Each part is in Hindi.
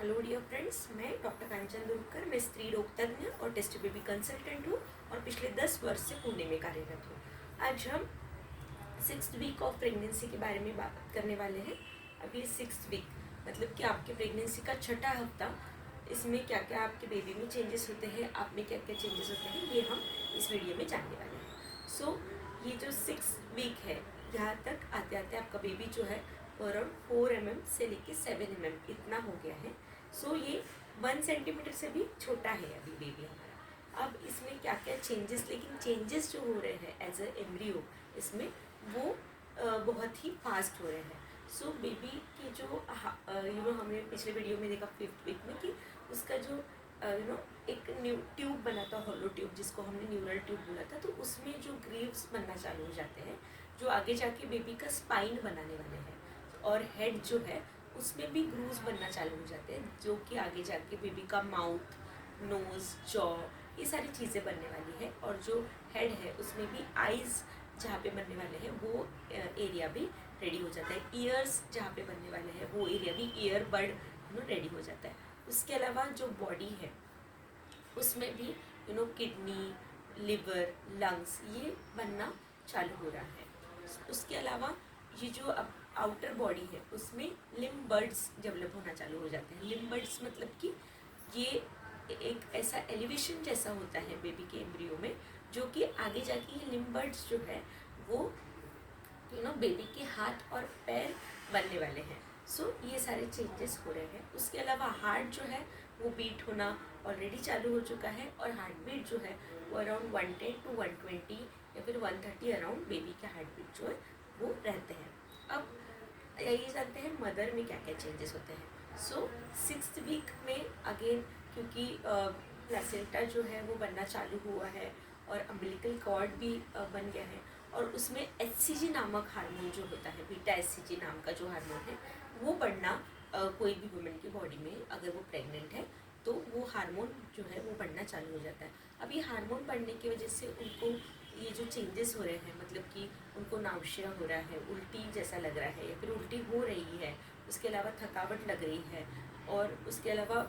हेलो डियर फ्रेंड्स, मैं डॉक्टर कांचन दुर्गकर, मैं स्त्री रोग तज्ञ और टेस्ट बेबी कंसल्टेंट हूँ और पिछले 10 वर्ष से पुणे में कार्यरत हूँ। आज हम 6th वीक ऑफ प्रेगनेंसी के बारे में बात करने वाले हैं। अभी 6th वीक मतलब कि आपके प्रेगनेंसी का छठा हफ्ता, इसमें क्या क्या आपके बेबी में चेंजेस होते हैं, आप में क्या क्या चेंजेस होते हैं, ये हम इस वीडियो में जानने वाले हैं। सो ये जो 6th वीक है, यहाँ तक आते आते आपका बेबी जो है अराउंड 4 mm से लेके 7 mm इतना हो गया है। सो ये 1 सेंटीमीटर से भी छोटा है अभी बेबी हमारा। अब इसमें क्या क्या चेंजेस, लेकिन चेंजेस जो हो रहे हैं एज अ एम्ब्रियो, इसमें वो बहुत ही फास्ट हो रहे हैं। सो बेबी की जो हमने पिछले वीडियो में देखा 5th वीक में कि उसका जो एक न्यू ट्यूब बना था, हॉलो ट्यूब, जिसको हमने न्यूरल ट्यूब बोला था, तो उसमें जो ग्रीव्स बनना चालू हो जाते हैं जो आगे जाके बेबी का स्पाइन बनाने वाले हैं, और हेड जो है उसमें भी ग्रूव्स बनना चालू हो जाते हैं जो कि आगे जाके बेबी का माउथ, नोज, जॉ, ये सारी चीज़ें बनने वाली है। और जो हेड है उसमें भी आइज़ जहाँ पे बनने वाले हैं वो एरिया भी रेडी हो जाता है। ईयर्स जहाँ पे बनने वाले हैं वो एरिया भी ईयर बड रेडी हो जाता है। उसके अलावा जो बॉडी है उसमें भी किडनी, लिवर, लंग्स ये बनना चालू हो रहा है। उसके अलावा ये जो अब आउटर बॉडी है उसमें लिम्ब बर्ड्स डेवलप होना चालू हो जाते हैं। लिम्ब बर्ड्स मतलब कि ये एक ऐसा एलिवेशन जैसा होता है बेबी के एम्ब्रियो में, जो कि आगे जाके ये लिम्ब बर्ड्स जो है वो बेबी के हाथ और पैर बनने वाले हैं। सो ये सारे चेंजेस हो रहे हैं। उसके अलावा हार्ट जो है वो बीट होना ऑलरेडी चालू हो चुका है, और हार्ट बीट जो है वो अराउंड 110 to 120 या फिर 130 अराउंड बेबी के हार्ट बीट जो है वो रहते हैं। अब यही जानते हैं मदर में क्या क्या चेंजेस होते हैं। सो 6th वीक में अगेन, क्योंकि प्लेसेंटा जो है वो बनना चालू हुआ है और अम्बिलिकल कॉर्ड भी बन गया है, और उसमें HCG नामक हार्मोन जो होता है, बीटा HCG नाम का जो हार्मोन है वो बढ़ना, कोई भी वुमेन की बॉडी में अगर वो प्रेग्नेंट है तो वो हार्मोन जो है वो बढ़ना चालू हो जाता है। अब ये हार्मोन बढ़ने की वजह से उनको ये जो चेंजेस हो रहे हैं, मतलब कि उनको नाउशिया हो रहा है, उल्टी जैसा लग रहा है या फिर उल्टी हो रही है, उसके अलावा थकावट लग रही है, और उसके अलावा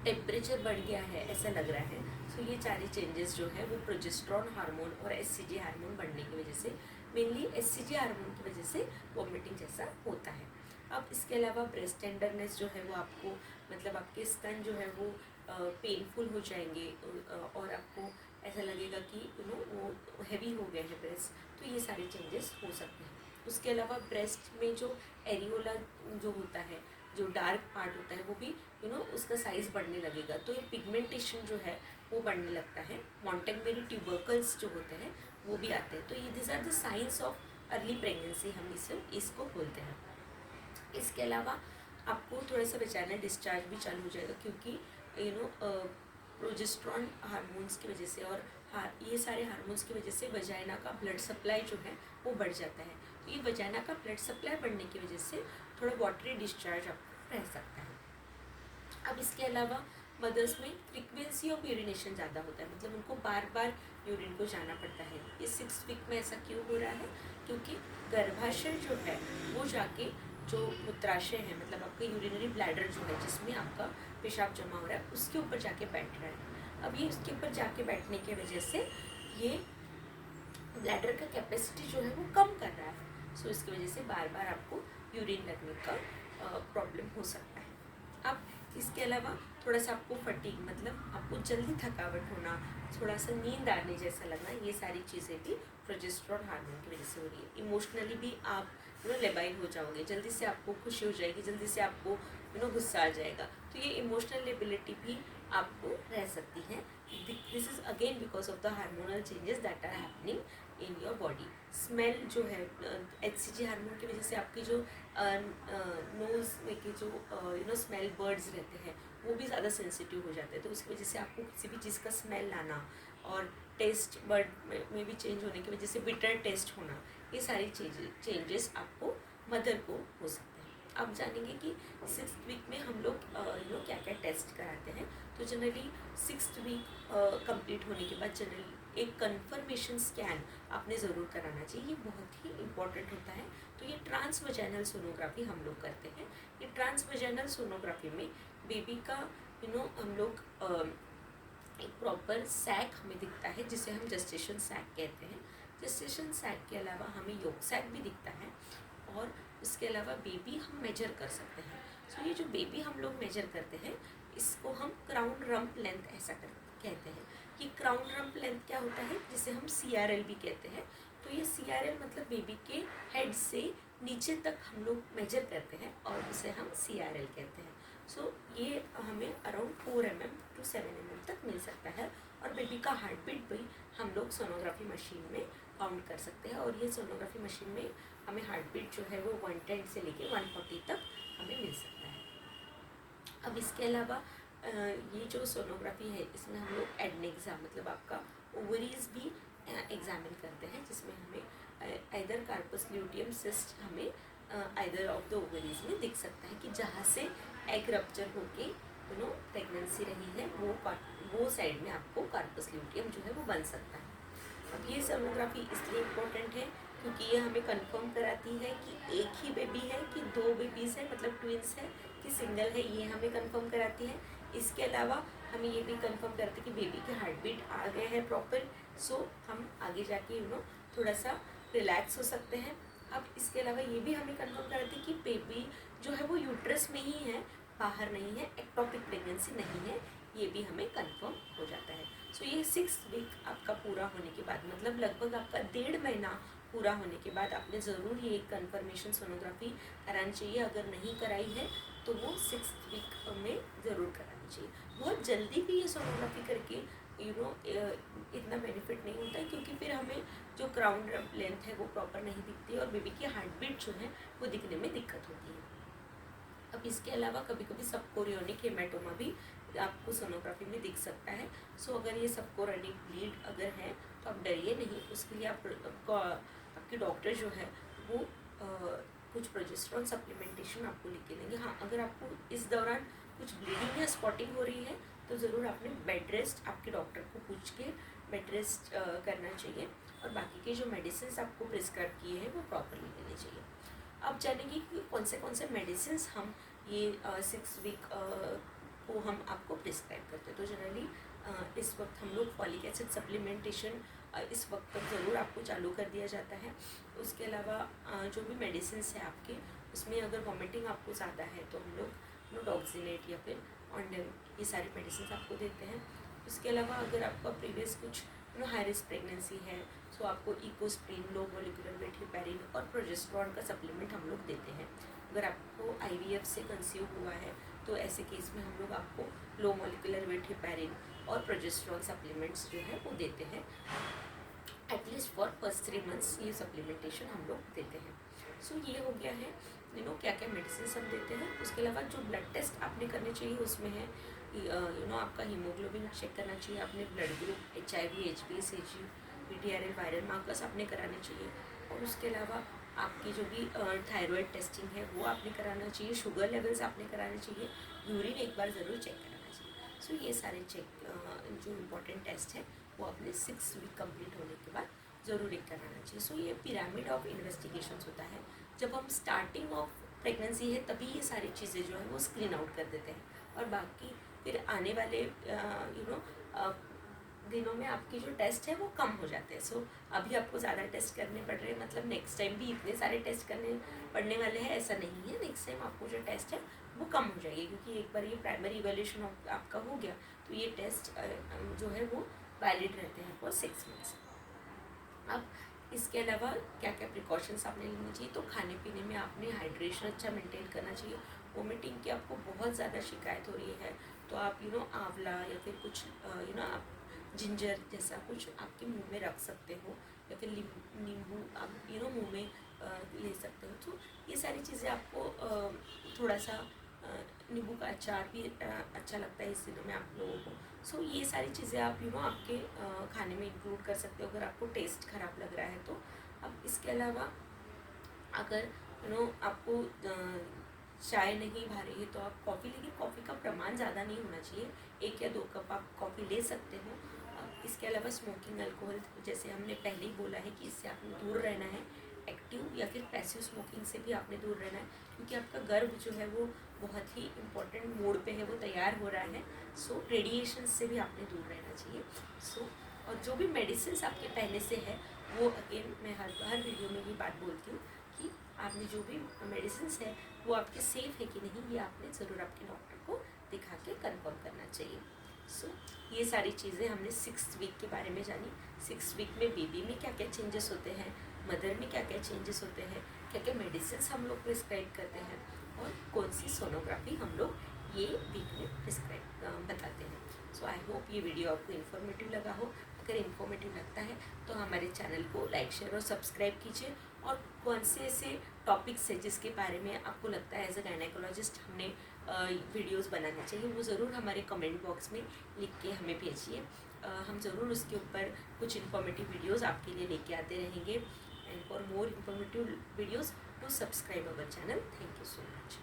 टेम्परेचर बढ़ गया है ऐसा लग रहा है। सो ये सारे चेंजेस जो है वो प्रोजेस्टेरॉन हार्मोन और HCG हार्मोन बढ़ने की वजह से, मेनली HCG हार्मोन की वजह से वॉमिटिंग जैसा होता है। अब इसके अलावा ब्रेस्ट टेंडरनेस जो है वो आपको, मतलब आपके स्तन जो है वो पेनफुल हो जाएंगे, और आपको ऐसा लगेगा कि वो हैवी हो गए हैं ब्रेस्ट। तो ये सारे चेंजेस हो सकते हैं। उसके अलावा ब्रेस्ट में जो एरियोला जो होता है, जो डार्क पार्ट होता है, वो भी उसका साइज़ बढ़ने लगेगा, तो ये पिगमेंटेशन जो है वो बढ़ने लगता है। मॉन्टेगमेरी ट्यूबरकल्स जो होते हैं वो भी आते हैं। तो ये this are the science of early pregnancy, हम इसको बोलते हैं। इसके अलावा आपको थोड़ा सा वेजाइनल डिस्चार्ज भी चालू हो जाएगा, क्योंकि प्रोजेस्टेरॉन हार्मोन्स की वजह से और ये सारे हार्मोन्स की वजह से वजाइना का ब्लड सप्लाई जो है वो बढ़ जाता है। तो ये वजाइना का ब्लड सप्लाई बढ़ने की वजह से थोड़ा वाटरी डिस्चार्ज आपको रह सकता है। अब इसके अलावा मदर्स में फ्रीक्वेंसी ऑफ यूरिनेशन ज़्यादा होता है, मतलब उनको बार बार यूरिन को जाना पड़ता है। ये 6th वीक में ऐसा क्यों हो रहा है? क्योंकि गर्भाशय जो है वो जाके जो मूत्राशय है, मतलब आपका यूरिनरी ब्लैडर जो है जिसमें आपका पेशाब जमा हो रहा है, उसके ऊपर जाके बैठ रहा है। अब ये उसके ऊपर जाके बैठने की वजह से ये ब्लैडर का कैपेसिटी जो है वो कम कर रहा है। सो इसकी वजह से बार बार आपको यूरिन लगने का प्रॉब्लम हो सकता है। अब इसके अलावा थोड़ा सा आपको फटीग, मतलब आपको जल्दी थकावट होना, थोड़ा सा नींद आने जैसा लगना, ये सारी चीज़ें भी प्रोजेस्टेरॉन हार्मोन की वजह से हो रही है। इमोशनली भी आप लेबाइल हो जाओगे, जल्दी से आपको खुशी हो जाएगी, जल्दी से आपको गुस्सा आ जाएगा। तो ये इमोशनल लेबिलिटी भी आपको रह सकती है। This is again because of the hormonal changes that are happening in your body. Smell जो है HCG हार्मोन की वजह से आपकी जो नोज़ में के जो स्मेल बर्ड्स रहते हैं वो भी ज़्यादा सेंसिटिव हो जाते हैं। तो उसकी वजह से आपको किसी भी चीज़ का स्मेल लाना, और टेस्ट बर्ड में भी चेंज होने की वजह से बिटर टेस्ट होना, ये सारी चेंजेस आपको मदर को हो सकते हैं। अब जानेंगे कि 6th वीक में हम लोग क्या क्या टेस्ट कराते हैं। तो जनरली 6th वीक कंप्लीट होने के बाद जनरली एक कंफर्मेशन स्कैन आपने ज़रूर कराना चाहिए, ये बहुत ही इम्पॉर्टेंट होता है। तो ये ट्रांसवजाइनल सोनोग्राफी हम लोग करते हैं। ये ट्रांसवजाइनल सोनोग्राफी में बेबी का हम लोग एक प्रॉपर सैक हमें दिखता है जिसे हम जेस्टेशन सैक कहते हैं। जेस्टेशन सैक के अलावा हमें योग सैक भी दिखता है और इसके अलावा बेबी हम मेजर कर सकते हैं। सो ये जो बेबी हम लोग मेजर करते हैं इसको हम क्राउन रम्प लेंथ ऐसा कहते हैं। ये क्राउन रम्प लेंथ क्या होता है, जिसे हम CRL भी कहते हैं। तो ये CRL मतलब बेबी के हेड से नीचे तक हम लोग मेजर करते हैं और उसे हम CRL कहते हैं। सो ये हमें अराउंड 4 mm to 7 mm तक मिल सकता है और बेबी का हार्ट बीट भी हम लोग सोनोग्राफी मशीन में काउंट कर सकते हैं और ये सोनोग्राफी मशीन में हमें हार्ट बीट जो है वो 110 से लेके 140 तक हमें मिल सकता है। अब इसके अलावा ये जो सोनोग्राफी है इसमें हम लोग एडनेक्सा मतलब आपका ओवरीज भी एग्जामिन करते हैं, जिसमें हमें आइदर कार्पस ल्यूटियम सिस्ट हमें आइदर ऑफ द ओवरीज में दिख सकता है कि जहाँ से एग रप्चर होके प्रेगनेंसी रही है वो साइड में आपको कार्पस ल्यूटियम जो है वो बन सकता है। अब ये सोनोग्राफी इसलिए इम्पोर्टेंट है क्योंकि ये हमें कंफर्म कराती है कि एक ही बेबी है कि 2 बेबीज़ है मतलब ट्विंस है कि सिंगल है, ये हमें कंफर्म कराती है। इसके अलावा हमें ये भी कंफर्म करते हैं कि बेबी के हार्ट बीट आ गए हैं प्रॉपर, सो हम आगे जाके थोड़ा सा रिलैक्स हो सकते हैं। अब इसके अलावा ये भी हमें कंफर्म कराती है कि बेबी जो है वो यूट्रस में ही है, बाहर नहीं है, एक्टोपिक प्रेगनेंसी नहीं है, ये भी हमें कंफर्म हो जाता है। सो ये 6 वीक आपका पूरा होने के बाद मतलब लगभग आपका 1.5 महीना पूरा होने के बाद आपने ज़रूर ये कंफर्मेशन सोनोग्राफी करानी चाहिए। अगर नहीं कराई है तो वो 6 वीक में ज़रूर करानी चाहिए। बहुत जल्दी भी ये सोनोग्राफी करके इतना बेनिफिट नहीं होता है क्योंकि फिर हमें जो क्राउन लेंथ है वो प्रॉपर नहीं दिखती और बेबी की हार्ट बीट जो है वो दिखने में दिक्कत होती है। अब इसके अलावा कभी कभी सबकोरियोनिक हेमाटोमा भी आपको सोनोग्राफी में दिख सकता है। सो अगर ये सबकोरियोनिक ब्लीड अगर है तो आप डरिए नहीं, उसके लिए आपके डॉक्टर जो है वो कुछ प्रोजेस्टेरोन सप्लीमेंटेशन आपको लिख के देंगे। हाँ, अगर आपको इस दौरान कुछ ब्लीडिंग या स्पॉटिंग हो रही है तो ज़रूर आपने बेड रेस्ट आपके डॉक्टर को पूछ के बेड रेस्ट करना चाहिए और बाकी के जो मेडिसिन आपको प्रिस्क्राइब किए हैं वो प्रॉपरली लेने चाहिए। अब जानेंगे कि कौन से मेडिसिन हम ये 6 वीक को हम आपको प्रिस्क्राइब करते हैं। तो जनरली इस वक्त हम लोग फॉलिक एसिड सप्लीमेंटेशन इस वक्त तक ज़रूर आपको चालू कर दिया जाता है। उसके अलावा जो भी मेडिसिन है आपके उसमें अगर वॉमिटिंग आपको ज़्यादा है तो हम लोग डॉक्सिनेट या फिर ऑन्डेम ये सारी मेडिसिन आपको देते हैं। उसके अलावा अगर आपका प्रीवियस कुछ हाई रिस्क प्रेगनेंसी है तो आपको Ecosprin, low molecular weight heparin और प्रोजेस्टेरोन का सप्लीमेंट हम लोग देते हैं। अगर आपको IVF से कंसीव हुआ है तो ऐसे केस में हम लोग आपको लो मोलिकुलर वेट हेपेरिन और प्रोजेस्टेरोन सप्लीमेंट्स जो है वो देते हैं। एटलीस्ट फॉर फर्स्ट 3 मंथ्स ये सप्लीमेंटेशन हम लोग देते हैं। सो ये हो गया है क्या क्या मेडिसिन हम देते हैं। उसके अलावा जो ब्लड टेस्ट आपने करने चाहिए उसमें है आपका हीमोग्लोबिन चेक करना चाहिए, आपने blood group, HIV, HbA, CG, PTRL viral markers आपने कराने चाहिए और उसके अलावा आपकी जो भी थायराइड टेस्टिंग है वो आपने कराना चाहिए, शुगर लेवल्स आपने कराने चाहिए, यूरिन एक बार ज़रूर चेक कराना चाहिए। सो ये सारे चेक जो इम्पोर्टेंट टेस्ट है वो आपने 6 वीक कंप्लीट होने के बाद ज़रूर एक कराना चाहिए। सो ये पिरामिड ऑफ इन्वेस्टिगेशंस होता है। जब हम स्टार्टिंग ऑफ प्रेगनेंसी है तभी ये सारी चीज़ें जो है वो स्क्रीन आउट कर देते हैं और बाकी फिर आने वाले दिनों में आपकी जो टेस्ट है वो कम हो जाते हैं। सो अभी आपको ज़्यादा टेस्ट करने पड़ रहे हैं, मतलब नेक्स्ट टाइम भी इतने सारे टेस्ट करने पड़ने वाले हैं ऐसा नहीं है। नेक्स्ट टाइम आपको जो टेस्ट है वो कम हो जाएगी क्योंकि एक बार ये प्राइमरी इवैल्यूएशन आपका हो गया तो ये टेस्ट जो है वो वैलिड रहते हैं फॉर 6 मंथ्स। अब इसके अलावा क्या क्या प्रिकॉशंस आपने लेनी चाहिए, तो खाने पीने में आपने हाइड्रेशन अच्छा मेंटेन करना चाहिए। वोमिटिंग की आपको बहुत ज़्यादा शिकायत हो रही है तो आप आंवला या फिर कुछ आप जिंजर जैसा कुछ आपके मुंह में रख सकते हो या फिर नींबू आप मुंह में ले सकते हो। तो ये सारी चीज़ें आपको थोड़ा सा नींबू का अचार भी अच्छा लगता है इस दिनों में आप लोगों को। सो ये सारी चीज़ें आप आपके खाने में इंक्लूड कर सकते हो अगर आपको टेस्ट ख़राब लग रहा है तो। अब इसके अलावा अगर आपको चाय नहीं भा रही है तो आप कॉफ़ी, लेकिन कॉफ़ी का प्रमाण ज़्यादा नहीं होना चाहिए, 1 या 2 कप आप कॉफ़ी ले सकते हो। इसके अलावा स्मोकिंग, अल्कोहल, जैसे हमने पहले ही बोला है कि इससे आपने दूर रहना है। एक्टिव या फिर पैसिव स्मोकिंग से भी आपने दूर रहना है, क्योंकि आपका गर्भ जो है वो बहुत ही इम्पोर्टेंट मोड पे है, वो तैयार हो रहा है। सो रेडिएशन से भी आपने दूर रहना चाहिए। सो और जो भी मेडिसिन आपके पहले से है वो, अगेन मैं हर वीडियो में ये बात बोलती हूँ कि आपने जो भी मेडिसिन है वो आपके सेफ़ है कि नहीं, ये आपने ज़रूर आपके डॉक्टर को दिखा के कंफर्म करना चाहिए। सो ये सारी चीज़ें हमने 6th वीक के बारे में जानी। 6th वीक में बेबी में क्या क्या चेंजेस होते हैं, मदर में क्या क्या चेंजेस होते हैं, क्या क्या मेडिसिन हम लोग प्रिस्क्राइब करते हैं, और कौन सी सोनोग्राफी हम लोग ये वीक में प्रिस्क्राइब बताते हैं। सो आई होप ये वीडियो आपको इन्फॉर्मेटिव लगा हो। अगर इन्फॉर्मेटिव लगता है तो हमारे चैनल को लाइक, शेयर और सब्सक्राइब कीजिए। और कौन से ऐसे टॉपिक्स है जिसके बारे में आपको लगता है एज अ गायनेकोलॉजिस्ट हमने वीडियोस बनाने चाहिए, वो ज़रूर हमारे कमेंट बॉक्स में लिख के हमें भेजिए। हम ज़रूर उसके ऊपर कुछ इन्फॉर्मेटिव वीडियोस आपके लिए लेके आते रहेंगे। And for more informative videos, to subscribe our channel. Thank you so much.